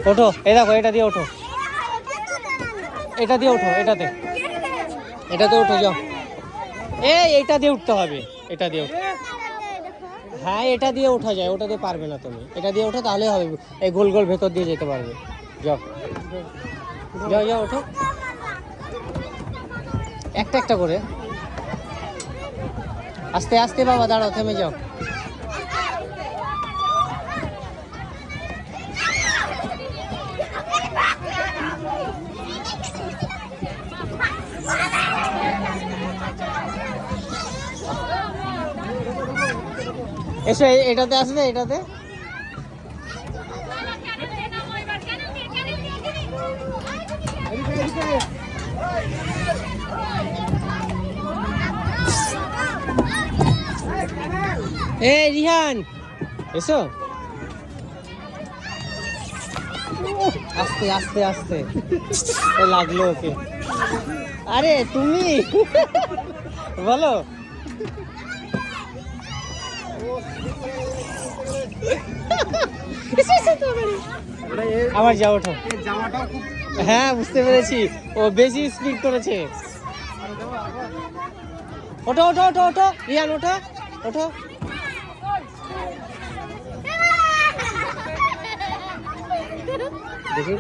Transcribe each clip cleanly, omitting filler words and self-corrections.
ওঠো, এই দেখো এটা দিয়ে ওঠো, এটা দিয়ে ওঠো, এটাতে ওঠো, যাও। এইটা দিয়ে উঠতে হবে, এটা দিয়ে ওঠো। হ্যাঁ এটা দিয়ে ওঠা যায়, ওটা দিয়ে পারবে না তুমি, এটা দিয়ে ওঠো তাহলে হবে, এই গোল গোল ভেতর দিয়ে যেতে পারবে। যাও যাও যাও ওঠো, একটা একটা করে, আস্তে আস্তে বাবা, দাঁড়াও, থেমে যাও। এসো, এটাতে আসবে, এটাতে। রিহান এসো, আস্তে আস্তে আস্তে, লাগলো ওকে। আরে তুমি বলো, আবার যাও, ওঠো। হ্যাঁ বুঝতে পেরেছি, ও বেশি স্পিড করেছে। ওঠো ওঠো ওঠো ওঠো, রিয়ান ওঠো ওঠো। দেখি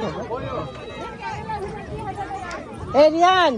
রিয়ান,